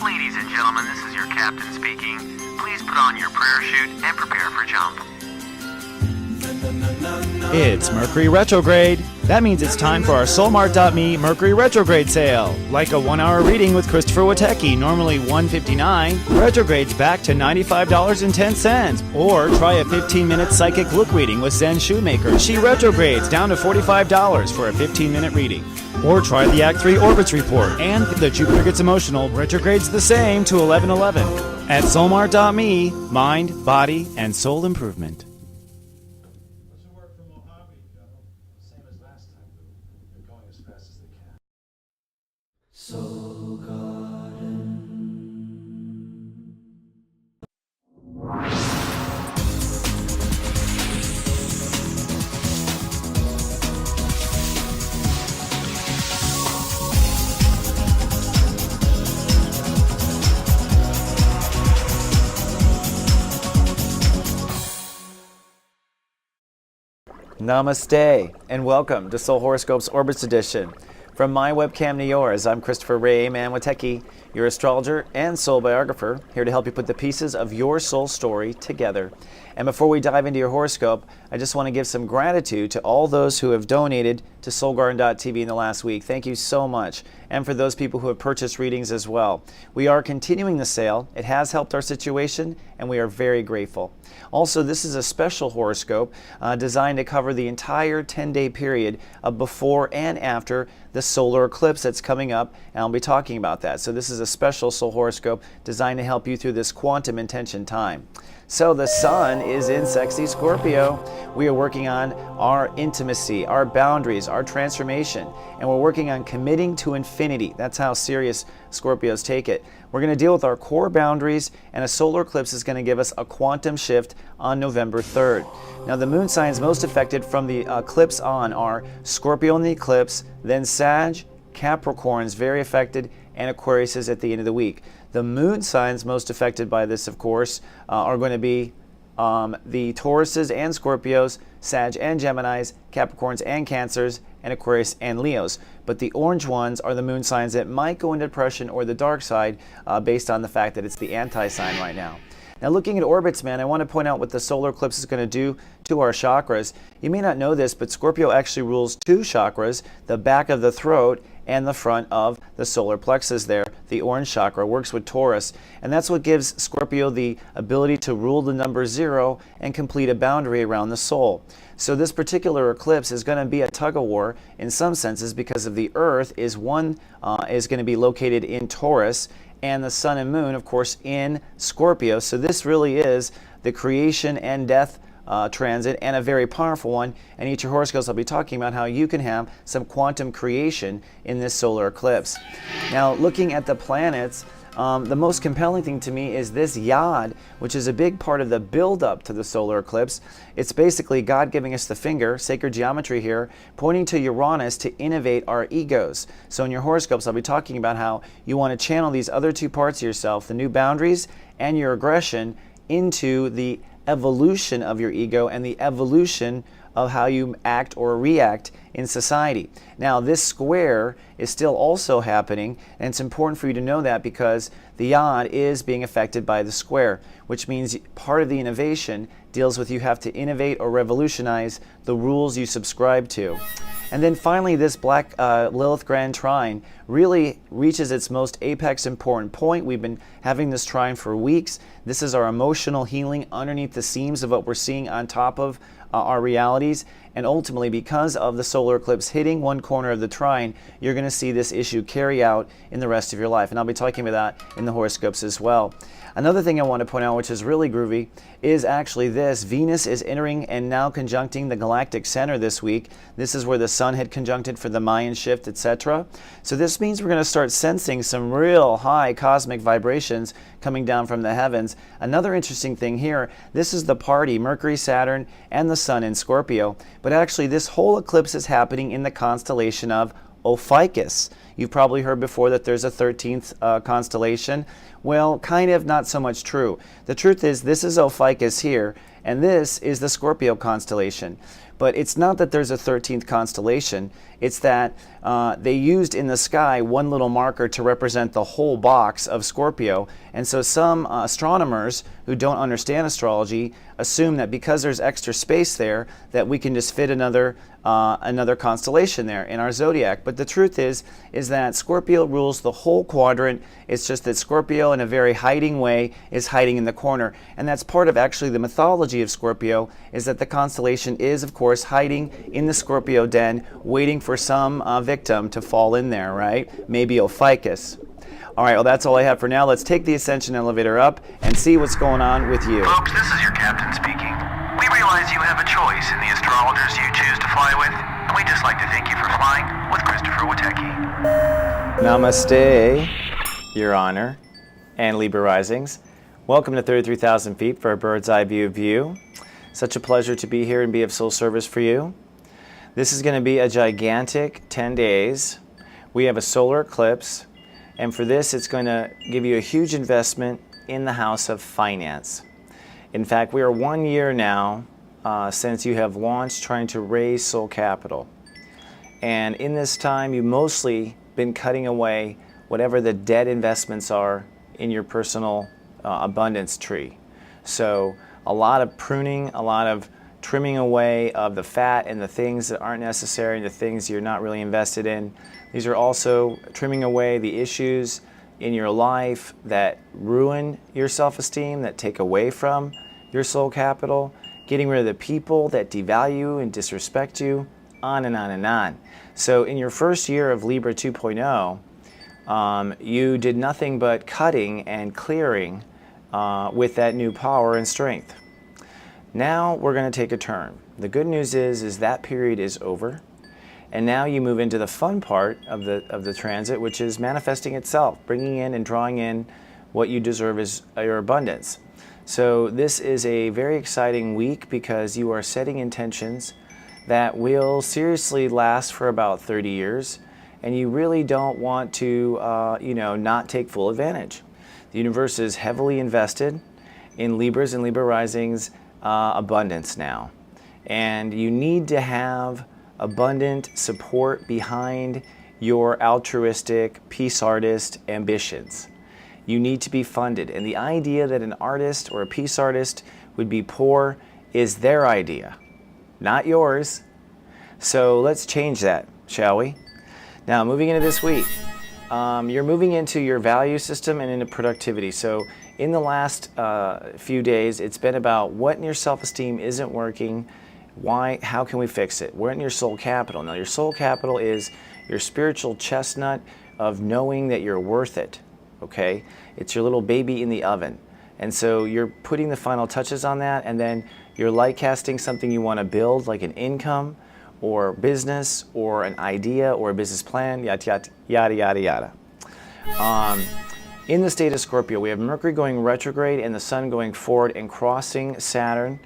Ladies and gentlemen, this is your captain speaking. Please put on your prayer chute and prepare for jump. It's Mercury retrograde. That means it's time for our Soulmart.me Mercury retrograde sale. Like a 1-hour reading with Christopher Witecki, normally $159, retrogrades back to $95.10. Or try a 15-minute psychic look reading with Zen Shoemaker. She retrogrades down to $45 for a 15-minute reading. Or try the Act 3 Orbits Report. And the Jupiter Gets Emotional retrogrades the same to 1111. At Soulmart.me, mind, body, and soul improvement. Soul Garden. Namaste, and welcome to Soul Horoscopes Orbits Edition. From my webcam to yours, I'm Christopher Ray Witecki, your astrologer and soul biographer, here to help you put the pieces of your soul story together. And before we dive into your horoscope, I just want to give some gratitude to all those who have donated to soulgarden.tv in the last week. Thank you so much. And for those people who have purchased readings as well. We are continuing the sale. It has helped our situation, and we are very grateful. Also, this is a special horoscope designed to cover the entire 10-day period of before and after the solar eclipse that's coming up, and I'll be talking about that. So this is a special soul horoscope designed to help you through this quantum intention time. So the sun is in sexy Scorpio. We are working on our intimacy, our boundaries, our transformation, and we're working on committing to infinity. That's how serious Scorpios take it. We're going to deal with our core boundaries, and a solar eclipse is going to give us a quantum shift on November 3rd. Now, the moon signs most affected from the eclipse on are Scorpio in the eclipse, then Sag, Capricorn's very affected, and Aquarius is at the end of the week. The moon signs most affected by this, of course, are going to be the Tauruses and Scorpios, Sag and Geminis, Capricorns and Cancers, and Aquarius and Leos. But the orange ones are the moon signs that might go into depression or the dark side based on the fact that it's the anti-sign right now. Now, looking at orbits, man, I want to point out what the solar eclipse is going to do to our chakras. You may not know this, but Scorpio actually rules two chakras, the back of the throat and the front of the solar plexus there. The orange chakra works with Taurus, and that's what gives Scorpio the ability to rule the number 0 and complete a boundary around the soul. So this particular eclipse is going to be a tug-of-war in some senses because of the Earth is going to be located in Taurus, and the sun and moon, of course, in Scorpio. So this really is the creation and death transit, and a very powerful one. And each of your horoscopes, I'll be talking about how you can have some quantum creation in this solar eclipse. Now, looking at the planets, the most compelling thing to me is this Yod, which is a big part of the build-up to the solar eclipse. It's basically God giving us the finger, sacred geometry here, pointing to Uranus to innovate our egos. So in your horoscopes, I'll be talking about how you want to channel these other two parts of yourself, the new boundaries and your aggression, into the evolution of your ego and the evolution of how you act or react in society. Now, this square is still also happening, and it's important for you to know that because the Yod is being affected by the square, which means part of the innovation deals with you have to innovate or revolutionize the rules you subscribe to. And then finally, this black Lilith Grand Trine really reaches its most apex important point. We've been having this trine for weeks. This is our emotional healing underneath the seams of what we're seeing on top of our realities. And ultimately, because of the solar eclipse hitting one corner of the trine, you're going to see this issue carry out in the rest of your life. And I'll be talking about that in the horoscopes as well. Another thing I want to point out, which is really groovy, is actually this. Venus is entering and now conjuncting the galactic center this week. This is where the sun had conjuncted for the Mayan shift, etc. So this means we're going to start sensing some real high cosmic vibrations coming down from the heavens. Another interesting thing here, this is the party, Mercury, Saturn, and the sun in Scorpio. But actually, this whole eclipse is happening in the constellation of Ophiuchus. You've probably heard before that there's a 13th constellation. Well, kind of not so much true. The truth is, this is Ophiuchus here, and this is the Scorpio constellation. But it's not that there's a 13th constellation. It's that they used in the sky one little marker to represent the whole box of Scorpio. And so some astronomers who don't understand astrology assume that because there's extra space there, that we can just fit another constellation there in our zodiac. But the truth is that Scorpio rules the whole quadrant. It's just that Scorpio, in a very hiding way, is hiding in the corner. And that's part of actually the mythology of Scorpio, is that the constellation is, of course, hiding in the Scorpio den, waiting for some victim to fall in there, right? Maybe Ophiuchus. All right, well, that's all I have for now. Let's take the ascension elevator up and see what's going on with you. Folks, this is your captain speaking. We realize you have a choice in the astrologers you choose to fly with, and we'd just like to thank you for flying with Christopher Witecki. Namaste, Your Honor, and Libra Risings. Welcome to 33,000 feet for a bird's eye view of you. Such a pleasure to be here and be of soul service for you. This is going to be a gigantic 10 days. We have a solar eclipse, and for this it's going to give you a huge investment in the house of finance. In fact, we are 1 year now since you have launched trying to raise soul capital. And in this time, you've mostly been cutting away whatever the dead investments are in your personal abundance tree. So a lot of pruning, a lot of trimming away of the fat and the things that aren't necessary and the things you're not really invested in. These are also trimming away the issues in your life that ruin your self-esteem, that take away from your soul capital, getting rid of the people that devalue and disrespect you, on and on and on. So in your first year of Libra 2.0, you did nothing but cutting and clearing with that new power and strength. Now we're going to take a turn. The good news is that period is over, and now you move into the fun part of the transit, which is manifesting itself, bringing in and drawing in what you deserve as your abundance. So this is a very exciting week because you are setting intentions that will seriously last for about 30 years, and you really don't want to not take full advantage. The universe is heavily invested in Libras and Libra risings abundance now, and you need to have abundant support behind your altruistic peace artist ambitions. You need to be funded, and the idea that an artist or a peace artist would be poor is their idea, not yours. So let's change that, shall we? Now, moving into this week, you're moving into your value system and into productivity. So in the last few days, it's been about what in your self-esteem isn't working, why, how can we fix it? We're in your soul capital. Now, your soul capital is your spiritual chestnut of knowing that you're worth it, okay? It's your little baby in the oven. And so you're putting the final touches on that, and then you're light casting something you want to build, like an income or business or an idea or a business plan, yada, yada, yada, yada. In the state of Scorpio, we have Mercury going retrograde and the Sun going forward and crossing Saturn.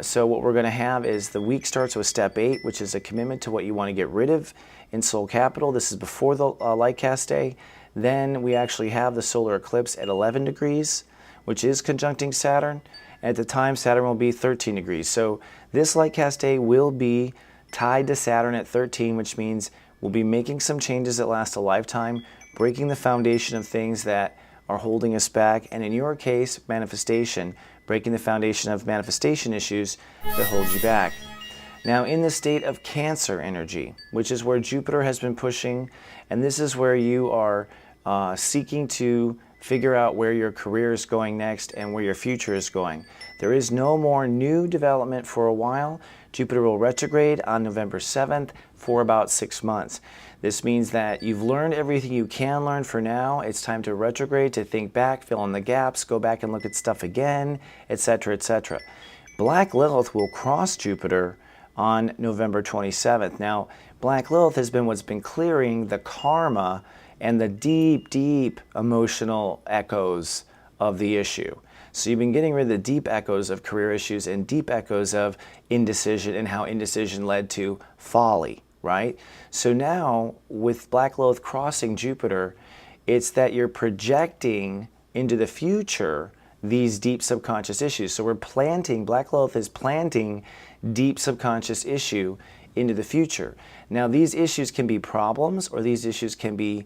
So what we're going to have is the week starts with step 8, which is a commitment to what you want to get rid of in soul capital. This is before the light cast day. Then we actually have the solar eclipse at 11 degrees, which is conjuncting Saturn. At the time, Saturn will be 13 degrees. So this light cast day will be tied to Saturn at 13, which means we'll be making some changes that last a lifetime, breaking the foundation of things that are holding us back, and in your case, manifestation, breaking the foundation of manifestation issues that hold you back. Now, in the state of Cancer energy, which is where Jupiter has been pushing, and this is where you are seeking to figure out where your career is going next and where your future is going. There is no more new development for a while. Jupiter will retrograde on November 7th for about 6 months. This means that you've learned everything you can learn for now. It's time to retrograde, to think back, fill in the gaps, go back and look at stuff again, etc., etc. Black Lilith will cross Jupiter on November 27th. Now, Black Lilith has been what's been clearing the karma and the deep, deep emotional echoes of the issue. So you've been getting rid of the deep echoes of career issues and deep echoes of indecision and how indecision led to folly, right? So now with Black Lilith crossing Jupiter, it's that you're projecting into the future these deep subconscious issues. So we're planting, Black Lilith is planting deep subconscious issue into the future. Now these issues can be problems, or these issues can be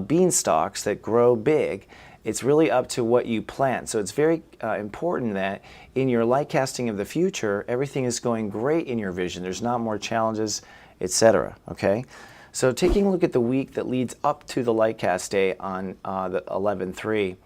beanstalks that grow big. It's really up to what you plant. So it's very important that in your light casting of the future, everything is going great in your vision. There's not more challenges, etc. Okay? So taking a look at the week that leads up to the light cast day on the 11/3,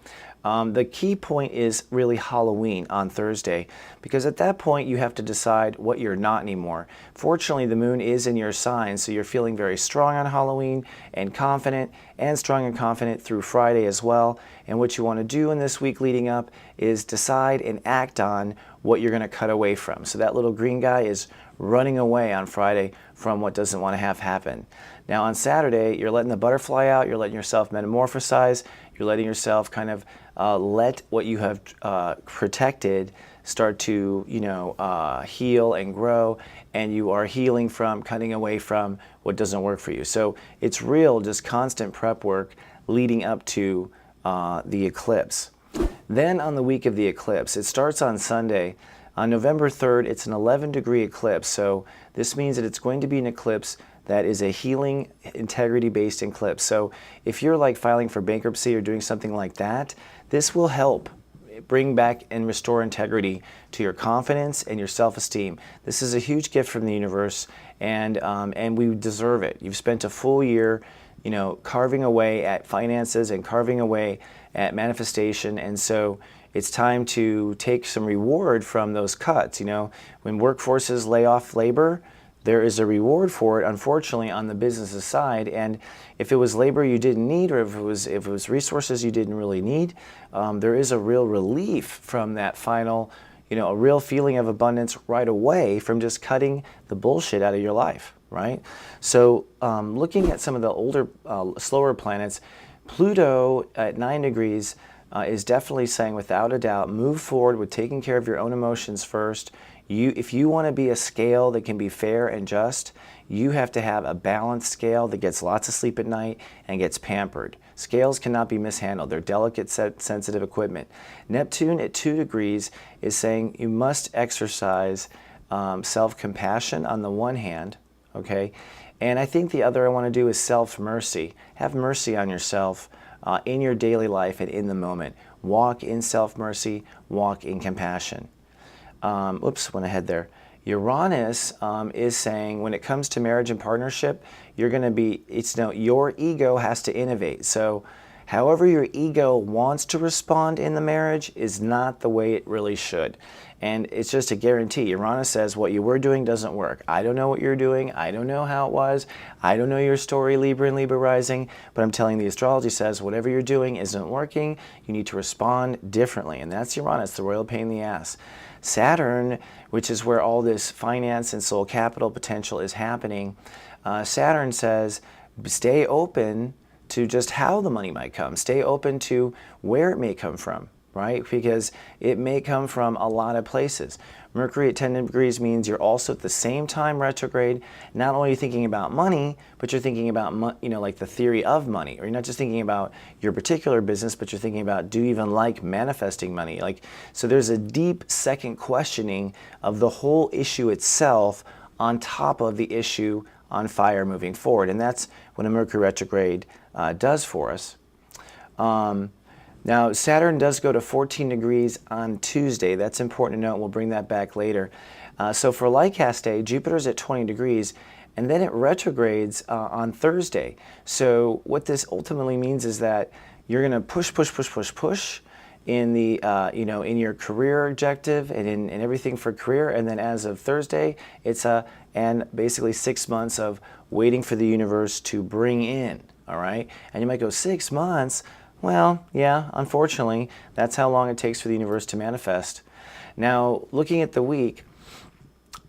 the key point is really Halloween on Thursday, because at that point you have to decide what you're not anymore. Fortunately, the moon is in your sign, so you're feeling very strong on Halloween and confident, and strong and confident through Friday as well. And what you want to do in this week leading up is decide and act on what you're going to cut away from. So that little green guy is running away on Friday from what doesn't want to have happen. Now on Saturday, you're letting the butterfly out, you're letting yourself metamorphosize, you're letting yourself kind of let what you have protected start to, heal and grow, and you are healing from, cutting away from what doesn't work for you. So it's real, just constant prep work leading up to the eclipse. Then on the week of the eclipse, it starts on Sunday. On November 3rd, it's an 11-degree eclipse, so this means that it's going to be an eclipse that is a healing, integrity-based eclipse. So if you're like filing for bankruptcy or doing something like that, this will help bring back and restore integrity to your confidence and your self-esteem. This is a huge gift from the universe, and we deserve it. You've spent a full year, carving away at finances and carving away at manifestation, and so it's time to take some reward from those cuts. When workforces lay off labor, there is a reward for it, unfortunately, on the business side. And if it was labor you didn't need, or if it was resources you didn't really need, there is a real relief from that final, a real feeling of abundance right away from just cutting the bullshit out of your life, right? So looking at some of the older, slower planets, Pluto at 9 degrees is definitely saying, without a doubt, move forward with taking care of your own emotions first. If you want to be a scale that can be fair and just, you have to have a balanced scale that gets lots of sleep at night and gets pampered. Scales cannot be mishandled. They're delicate, sensitive equipment. Neptune at 2 degrees is saying you must exercise self-compassion on the one hand, okay? And I think the other I want to do is self-mercy. Have mercy on yourself in your daily life and in the moment. Walk in self-mercy, walk in compassion. Went ahead there. Uranus is saying, when it comes to marriage and partnership, you're going to be, your ego has to innovate. So however your ego wants to respond in the marriage is not the way it really should. And it's just a guarantee. Uranus says what you were doing doesn't work. I don't know what you're doing. I don't know how it was. I don't know your story, Libra and Libra rising, but I'm telling you, the astrology says whatever you're doing isn't working. You need to respond differently. And that's Uranus, the royal pain in the ass. Saturn, which is where all this finance and soul capital potential is happening, Saturn says stay open to just how the money might come. Stay open to where it may come from, right? Because it may come from a lot of places. Mercury at 10 degrees means you're also at the same time retrograde. Not only are you thinking about money, but you're thinking about, like the theory of money. Or you're not just thinking about your particular business, but you're thinking about, do you even like manifesting money? So there's a deep second questioning of the whole issue itself on top of the issue on fire moving forward. And that's what a Mercury retrograde does for us. Now, Saturn does go to 14 degrees on Tuesday. That's important to note. We'll bring that back later. So for Lightcast Day, Jupiter's at 20 degrees, and then it retrogrades on Thursday. So what this ultimately means is that you're going to push in the in your career objective and in everything for career. And then as of Thursday, it's and basically 6 months of waiting for the universe to bring in. All right, and you might go 6 months. Well, yeah, unfortunately, that's how long it takes for the universe to manifest. Now, looking at the week,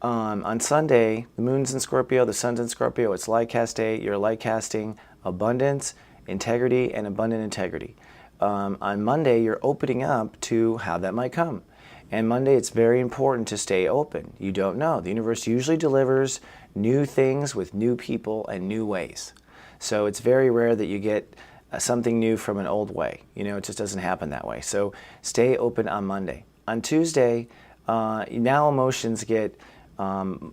on Sunday, the moon's in Scorpio, the sun's in Scorpio, it's Lightcast Day. You're lightcasting abundance, integrity, and abundant integrity. On Monday, you're opening up to how that might come. And Monday, it's very important to stay open. You don't know. The universe usually delivers new things with new people and new ways. So it's very rare that you get something new from an old way. It just doesn't happen that way. So stay open on Monday. On Tuesday, now emotions get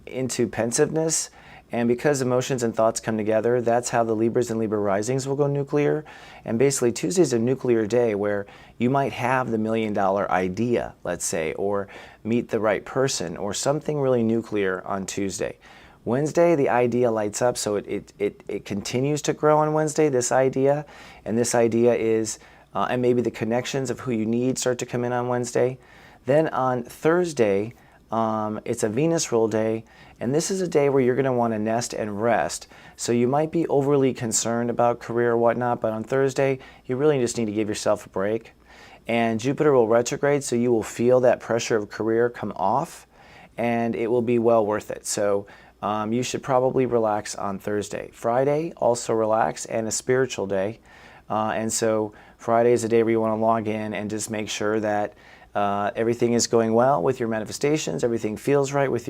into pensiveness, and because emotions and thoughts come together, that's how the Libras and Libra risings will go nuclear. And basically Tuesday's a nuclear day where you might have the $1 million idea, let's say, or meet the right person, or something really nuclear on Tuesday. Wednesday, the idea lights up, so it continues to grow on Wednesday, this idea. And this idea is, and maybe the connections of who you need start to come in on Wednesday. Then on Thursday, it's a Venus rule day, and this is a day where you're going to want to nest and rest. So you might be overly concerned about career or whatnot, but on Thursday, you really just need to give yourself a break. And Jupiter will retrograde, so you will feel that pressure of career come off, and it will be well worth it. So you should probably relax on Thursday. Friday, also relax, and a spiritual day. And so Friday is a day where you want to log in and just make sure that everything is going well with your manifestations, everything feels right with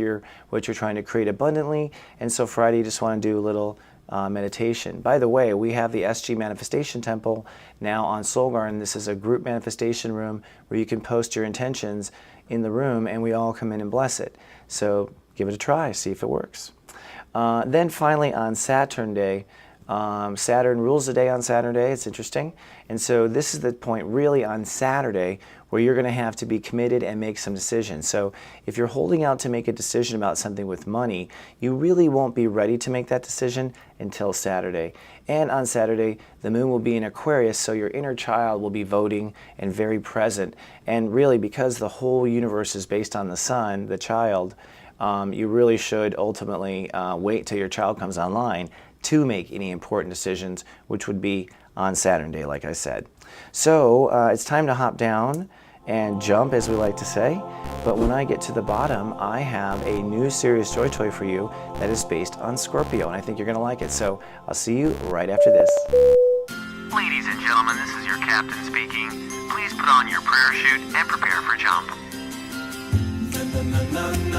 what you're trying to create abundantly. And so Friday you just want to do a little meditation. By the way, we have the SG Manifestation Temple now on Soul Garden. This is a group manifestation room where you can post your intentions in the room and we all come in and bless it. So give it a try, see if it works. Then finally on Saturn Day, Saturn rules the day on Saturday. It's interesting. And so this is the point really on Saturday where you're going to have to be committed and make some decisions. So if you're holding out to make a decision about something with money, you really won't be ready to make that decision until Saturday. And on Saturday, the moon will be in Aquarius, so your inner child will be voting and very present. And really, because the whole universe is based on the sun, the child, you really should ultimately wait till your child comes online to make any important decisions, which would be on Saturn Day, like I said. So it's time to hop down and jump, as we like to say. But when I get to the bottom, I have a new Serious Joy toy for you that is based on Scorpio, and I think you're going to like it. So I'll see you right after this. Ladies and gentlemen, this is your captain speaking. Please put on your prayer chute and prepare for jump.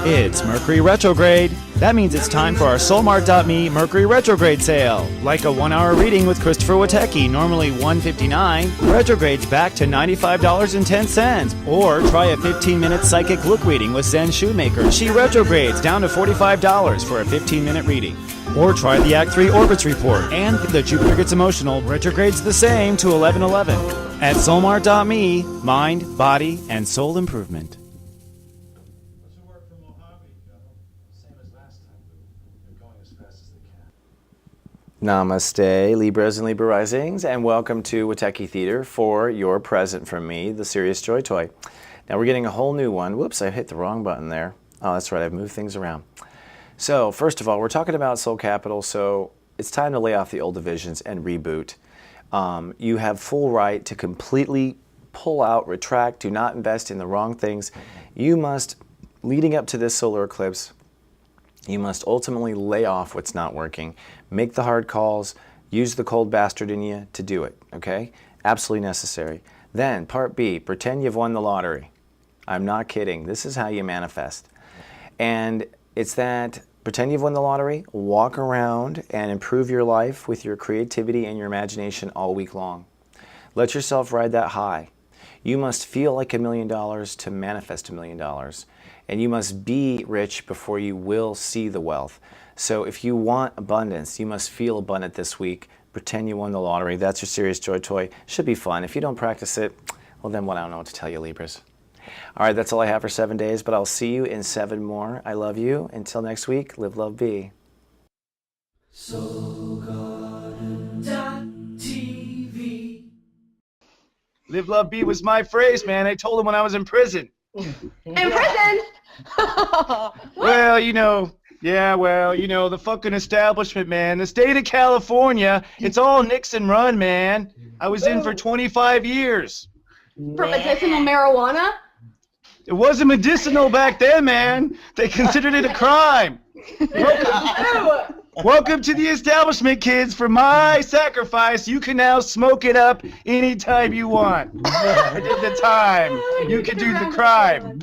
It's Mercury retrograde. That means it's time for our Soulmart.me Mercury retrograde sale. Like a 1-hour reading with Christopher Witecki, normally $159, retrogrades back to $95.10. Or try a 15-minute psychic look reading with Zen Shoemaker. She retrogrades down to $45 for a 15-minute reading. Or try the Act 3 Orbits Report. And the Jupiter Gets Emotional retrogrades the same to 1111. At Soulmart.me, mind, body, and soul improvement. Namaste, Libras and Libra risings, and welcome to Witecki Theater for your present from me, the Serious Joy toy. Now we're getting a whole new one. Whoops, I hit the wrong button there. Oh, that's right, I've moved things around. So first of all, we're talking about soul capital, so it's time to lay off the old divisions and reboot. You have full right to completely pull out, retract, do not invest in the wrong things. You must, leading up to this solar eclipse, you must ultimately lay off what's not working. Make the hard calls. Use the cold bastard in you to do it, okay? Absolutely necessary. Then, part B, pretend you've won the lottery. I'm not kidding. This is how you manifest. And it's that, pretend you've won the lottery, walk around and improve your life with your creativity and your imagination all week long. Let yourself ride that high. You must feel like $1 million to manifest $1 million. And you must be rich before you will see the wealth. So if you want abundance, you must feel abundant this week. Pretend you won the lottery. That's your Serious Joy toy. Should be fun. If you don't practice it, well then I don't know what to tell you, Libras. All right, that's all I have for 7 days, but I'll see you in 7 more. I love you. Until next week, live, love, be. SoulGarden.tv. Live, love, be was my phrase, man. I told him when I was in prison. In prison? Well, the fucking establishment, man. The state of California, it's all Nixon run, man. I was in for 25 years. For medicinal marijuana? It wasn't medicinal back then, man. They considered it a crime. Welcome to the establishment, kids. For my sacrifice, you can now smoke it up anytime you want. I did the time. You can do the crime.